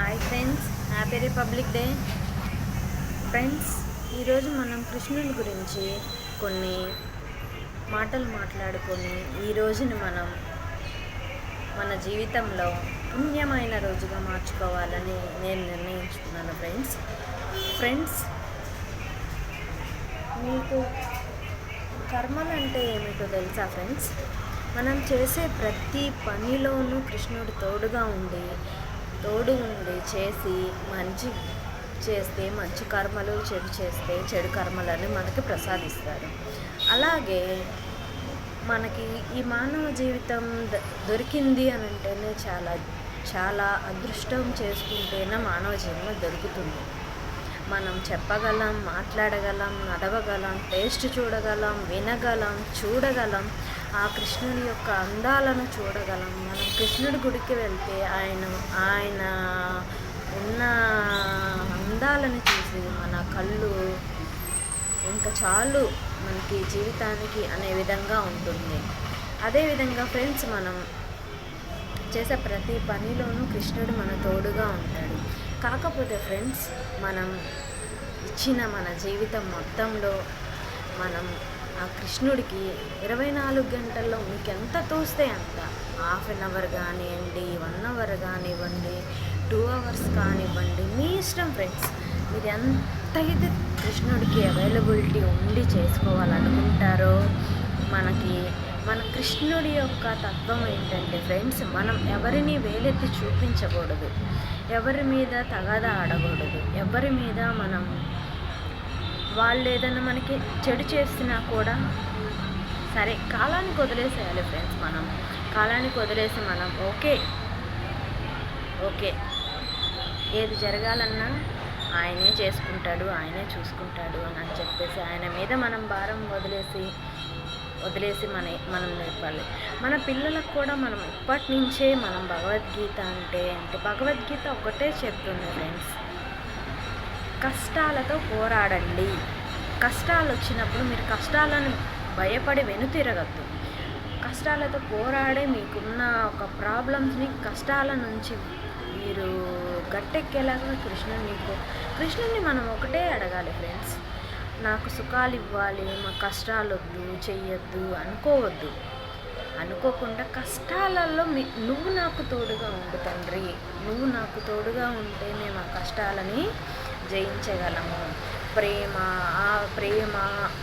Hi friends, happy republic day. Friends, ఈరోజు మనం కృష్ణుని గురించి కొన్ని మాటలు మాట్లాడుకొని ఈ రోజుని మనం మన జీవితంలో పుణ్యమైన రోజుగా మార్చుకోవాలని నేను నిర్ణయించుకున్నాను. ఫ్రెండ్స్ మీకు కర్మలు అంటే ఏమిటో తెలుసా ఫ్రెండ్స్? మనం చేసే ప్రతి పనిలోనూ కృష్ణుడు తోడు ఉండి చేసి మంచి చేస్తే మంచి కర్మలు, చెడు చేస్తే చెడు కర్మలను మనకి ప్రసాదిస్తారు. అలాగే మనకి ఈ మానవ జీవితం దొరికింది అని అంటేనే చాలా అదృష్టం చేసుకుంటేనే మానవ జన్మ దొరుకుతుంది. మనం చెప్పగలం, మాట్లాడగలం, నడవగలం, టేస్ట్ చూడగలం, వినగలం, చూడగలం, ఆ కృష్ణుని యొక్క అందాలను చూడగలం. మనం కృష్ణుడి గుడికి వెళ్తే ఆయన ఉన్న అందాలను చూసి మన కళ్ళు ఇంకా చాలు మనకి జీవితానికి అనే విధంగా ఉంటుంది. అదేవిధంగా ఫ్రెండ్స్, మనం చేసే ప్రతి పనిలోనూ కృష్ణుడు మన తోడుగా ఉంటాడు. కాకపోతే ఫ్రెండ్స్, మనం ఇచ్చిన మన జీవితం మొత్తంలో మనం ఆ కృష్ణుడికి 24 గంటల్లో మీకు ఎంత తోస్తే అంత, ½ అన్ అవర్ కానివ్వండి, 1 అవర్ కానివ్వండి, 2 అవర్స్ కానివ్వండి, మీ ఇష్టం ఫ్రెండ్స్. మీరు ఎంతైతే కృష్ణుడికి అవైలబిలిటీ ఉండి చేసుకోవాలనుకుంటారో, మన కృష్ణుడి యొక్క తత్వం ఏంటంటే ఫ్రెండ్స్, మనం ఎవరిని వేలెత్తి చూపించకూడదు, ఎవరి మీద తగాదా ఆడకూడదు, ఎవరి మీద వాళ్ళు ఏదైనా మనకి చెడు చేసినా కూడా సరే కాలానికి వదిలేసేయాలి ఫ్రెండ్స్. కాలానికి వదిలేసి మనం ఓకే ఏది జరగాలన్నా ఆయనే చేసుకుంటాడు, ఆయనే చూసుకుంటాడు అని చెప్పేసి ఆయన మీద మనం భారం వదిలేసి మనం నేర్పాలి. మన పిల్లలకు కూడా మనం ఇప్పటి నుంచే మనం భగవద్గీత అంటే భగవద్గీత ఒకటే చెప్తుంది ఫ్రెండ్స్, కష్టాలతో పోరాడండి. కష్టాలు వచ్చినప్పుడు మీరు కష్టాలను భయపడి వెనుతిరగద్దు. కష్టాలతో పోరాడే మీకున్న ఒక ప్రాబ్లమ్స్ని, కష్టాల నుంచి మీరు గట్టెక్కేలాగా కృష్ణుని మనం ఒకటే అడగాలి ఫ్రెండ్స్, నాకు సుఖాలు ఇవ్వాలి, మా కష్టాలు వద్దు, చెయ్యొద్దు అనుకోకుండా కష్టాలలో నువ్వు నాకు తోడుగా ఉండు తండ్రి, నువ్వు నాకు తోడుగా ఉంటే మేము ఆ కష్టాలని జయించగలము.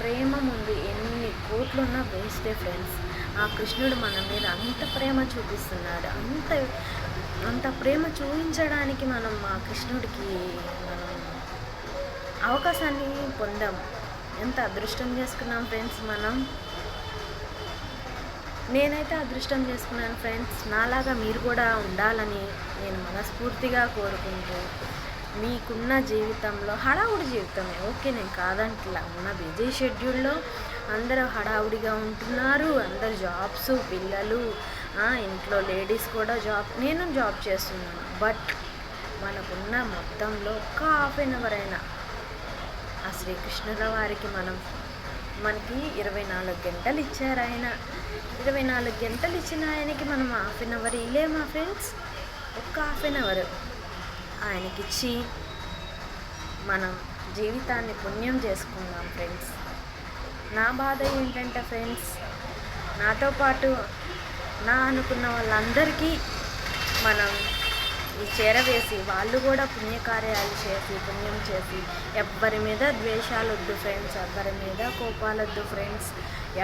ప్రేమ ముందు ఎన్ని కోట్లున్నా వేస్తే ఫ్రెండ్స్, ఆ కృష్ణుడు మన మీద అంత ప్రేమ చూపిస్తున్నాడు. అంత ప్రేమ చూపించడానికి మనం ఆ కృష్ణుడికి అవకాశాన్ని పొందాము. ఎంత అదృష్టం చేసుకున్నాం ఫ్రెండ్స్ నేనైతే అదృష్టం చేసుకున్నాను ఫ్రెండ్స్. నాలాగా మీరు కూడా ఉండాలని నేను మనస్ఫూర్తిగా కోరుకుంటూ, మీకున్న జీవితంలో హడావుడి జీవితమే ఓకే, నేను కాదంటలా, ఉన్న బిజీ షెడ్యూల్లో అందరూ హడావుడిగా ఉంటున్నారు. అందరు జాబ్స్, పిల్లలు, ఇంట్లో లేడీస్ కూడా నేను జాబ్ చేస్తున్నాను. బట్ మనకున్న మొత్తంలో ఒక ½ అన్ అవర్ అయినా ఆ శ్రీకృష్ణుల వారికి మనకి 24 గంటలు ఇచ్చారు. 24 గంటలు ఇచ్చిన ఆయనకి మనం ½ అన్ అవర్ ఇలేమా ఫ్రెండ్స్? ఒక్క ½ అన్ అవర్ ఆయనకిచ్చి మనం జీవితాన్ని పుణ్యం చేసుకుందాం ఫ్రెండ్స్. నా బాధ ఏంటంటే ఫ్రెండ్స్, నాతో పాటు అనుకున్న వాళ్ళందరికీ మనం ఈ చేరవేసి వాళ్ళు కూడా పుణ్యకార్యాలు చేసి పుణ్యం చేసి, ఎవ్వరి మీద ద్వేషాలు వద్దు ఫ్రెండ్స్, ఎవ్వరి మీద కోపాలొద్దు ఫ్రెండ్స్,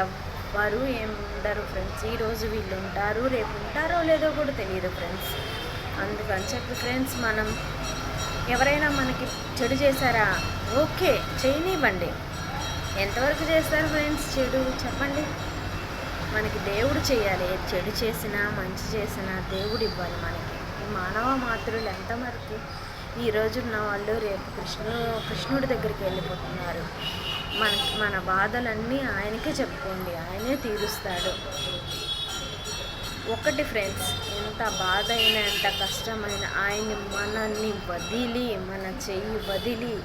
ఎవ్వరు ఏం ఉండరు ఫ్రెండ్స్. ఈరోజు వీళ్ళు ఉంటారు, రేపు ఉంటారో లేదో కూడా తెలియదు ఫ్రెండ్స్. అందుకని చెప్పి ఫ్రెండ్స్, మనం ఎవరైనా మనకి చెడు చేశారా, ఓకే చేయనివ్వండి. ఎంతవరకు చేస్తారు ఫ్రెండ్స్ చెడు చెప్పండి? మనకి దేవుడు చేయాలి. చెడు చేసినా మంచి చేసినా దేవుడు ఇవ్వాలి మనకి. ఈ మానవ మాతృలు ఎంతవరకు ఈరోజు ఉన్న వాళ్ళు రేపు కృష్ణుడి దగ్గరికి వెళ్ళిపోతున్నారు. మన బాధలన్నీ ఆయనకే చెప్పుకోండి, ఆయనే తీరుస్తాడు. ఒకటి ఫ్రెండ్స్, ఎంత బాధ అయినా ఎంత కష్టమైన మనల్ని వదిలి, మన చెయ్యి వదిలి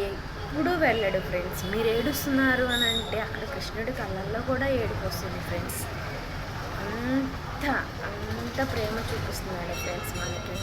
ఎప్పుడు వెళ్ళడు ఫ్రెండ్స్. మీరు ఏడుస్తున్నారు అని అంటే అక్కడ కృష్ణుడి కళ్ళల్లో కూడా ఏడుపు వస్తుంది ఫ్రెండ్స్. అంత ప్రేమ చూపిస్తున్నాడు ఫ్రెండ్స్ మనకి.